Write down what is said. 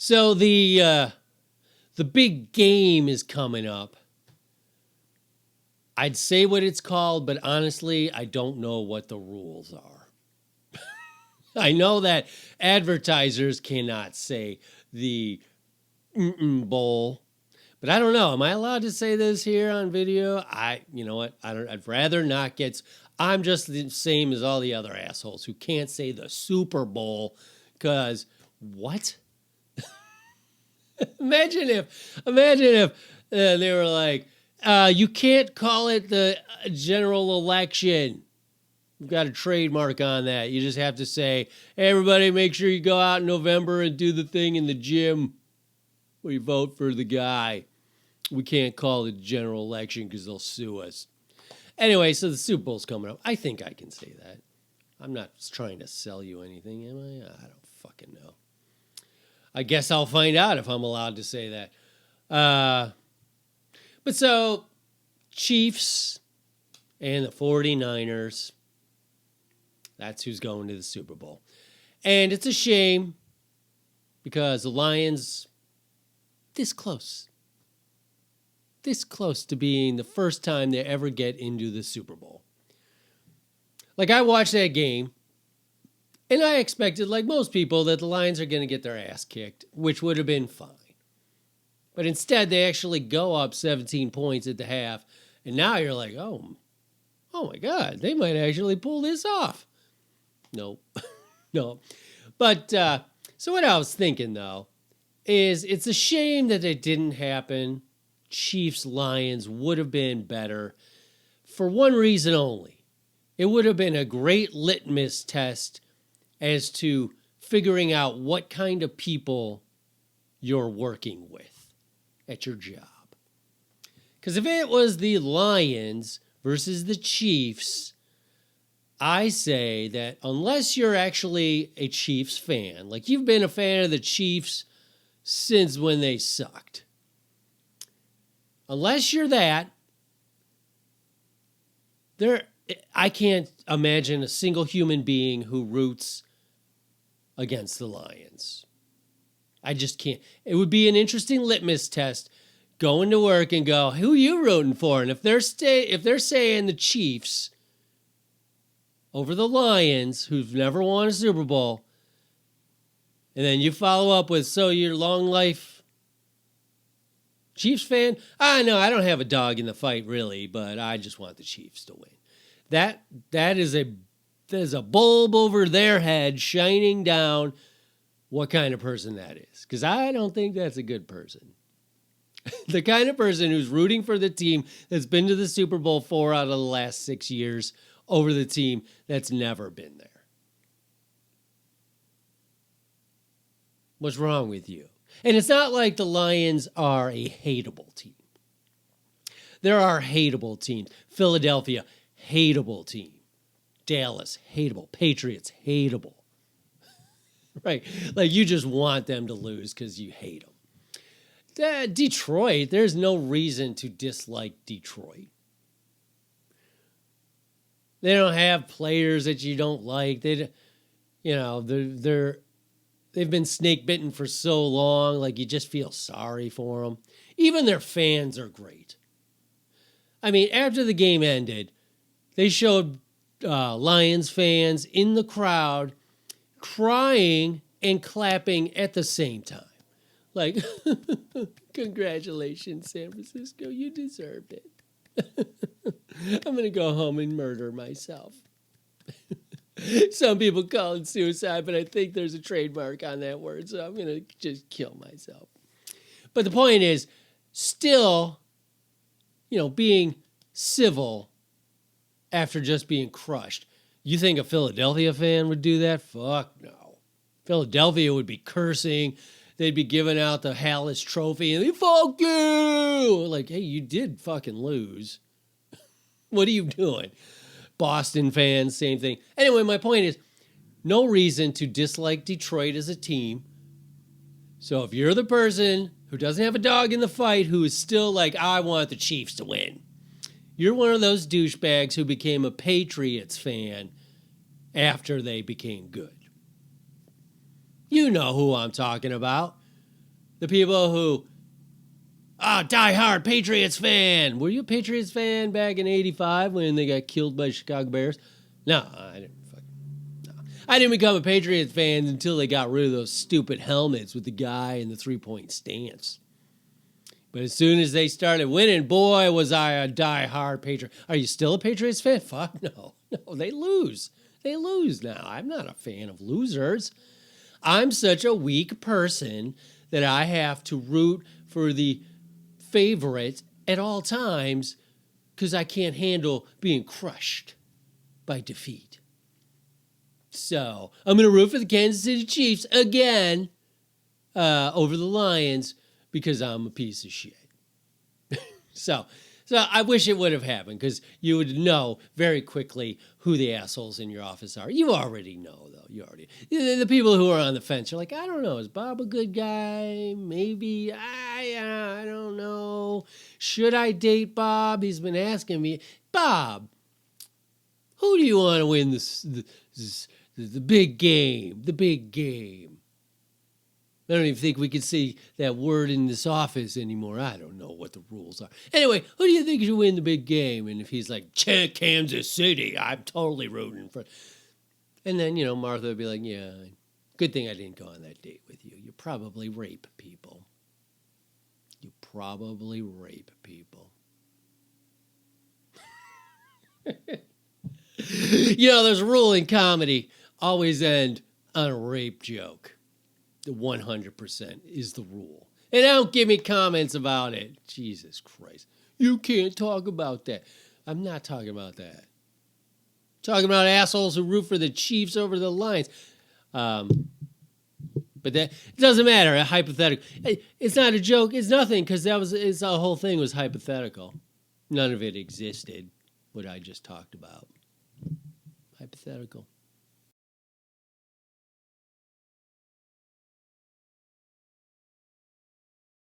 So the big game is coming up. I'd say what it's called, but honestly, I don't know what the rules are. I know that advertisers cannot say the bowl, but I don't know. Am I allowed to say this here on video? You know what? I'd rather not get. I'm just the same as all the other assholes who can't say the Super Bowl because what? Imagine if they were like, you can't call it the general election. You've got a trademark on that. You just have to say, hey, everybody, make sure you go out in November and do the thing in the gym where you vote for the guy. We can't call it general election because they'll sue us. Anyway, so the Super Bowl's coming up. I think I can say that. I'm not trying to sell you anything, am I? I don't fucking know. I guess I'll find out if I'm allowed to say that. But so, Chiefs and the 49ers, that's who's going to the Super Bowl. And it's a shame because the Lions, this close to being the first time they ever get into the Super Bowl. Like, I watched that game, and I expected, like most people, that the Lions are going to get their ass kicked, which would have been fine. But instead, they actually go up 17 points at the half, and now you're like, oh my God, they might actually pull this off. Nope. No. But, so what I was thinking, though, is it's a shame that it didn't happen. Chiefs-Lions would have been better for one reason only. It would have been a great litmus test as to figuring out what kind of people you're working with at your job. Because if it was the Lions versus the Chiefs, I say that unless you're actually a Chiefs fan, like you've been a fan of the Chiefs since when they sucked, unless you're that, I can't imagine a single human being who roots against the Lions. I just can't. It would be an interesting litmus test going to work and go, who are you rooting for? And if they're saying the Chiefs over the Lions, who've never won a Super Bowl, and then you follow up with, so you're long life Chiefs fan? No, I don't have a dog in the fight, really, but I just want the Chiefs to win. There's a bulb over their head shining down what kind of person that is. Because I don't think that's a good person. The kind of person who's rooting for the team that's been to the Super Bowl 4 out of the last 6 years over the team that's never been there. What's wrong with you? And it's not like the Lions are a hateable team. There are hateable teams. Philadelphia, hateable team. Dallas, hateable. Patriots, hateable. Right? Like you just want them to lose because you hate them. Detroit, there's no reason to dislike Detroit. They don't have players that you don't like. They've been snake bitten for so long, like you just feel sorry for them. Even their fans are great. I mean, after the game ended, they showed Lions fans in the crowd crying and clapping at the same time. Like, congratulations, San Francisco, you deserved it. I'm going to go home and murder myself. Some people call it suicide, but I think there's a trademark on that word, so I'm going to just kill myself. But the point is, still, being civil after just being crushed. You think a Philadelphia fan would do that? Fuck no. Philadelphia would be cursing. They'd be giving out the Hallis Trophy and fuck you! Like, hey, you did fucking lose. What are you doing? Boston fans, same thing. Anyway, my point is, no reason to dislike Detroit as a team. So if you're the person who doesn't have a dog in the fight, who is still like, I want the Chiefs to win, you're one of those douchebags who became a Patriots fan after they became good. You know who I'm talking about. The people who, die-hard Patriots fan. Were you a Patriots fan back in 85 when they got killed by Chicago Bears? No, I didn't. I didn't become a Patriots fan until they got rid of those stupid helmets with the guy in the three-point stance. But as soon as they started winning, boy, was I a die-hard Patriot. Are you still a Patriots fan? Fuck no. No, they lose. They lose now. I'm not a fan of losers. I'm such a weak person that I have to root for the favorite at all times because I can't handle being crushed by defeat. So I'm going to root for the Kansas City Chiefs again over the Lions because I'm a piece of shit. So I wish it would have happened because you would know very quickly who the assholes in your office are. You already know, though. The people who are on the fence are like, I don't know. Is Bob a good guy? Maybe. I don't know. Should I date Bob? He's been asking me. Bob, who do you want to win the big game? The big game. I don't even think we can say that word in this office anymore. I don't know what the rules are. Anyway, who do you think should win the big game? And if he's like, Kansas City, I'm totally rooting for. And then, Martha would be like, yeah, good thing I didn't go on that date with you. You probably rape people. There's a rule in comedy, always end on a rape joke. 100% is the rule. And don't give me comments about it. Jesus Christ. You can't talk about that. I'm not talking about that. I'm talking about assholes who root for the Chiefs over the Lions. But that it doesn't matter. A hypothetical. It's not a joke. It's nothing because the whole thing was hypothetical. None of it existed. What I just talked about. Hypothetical.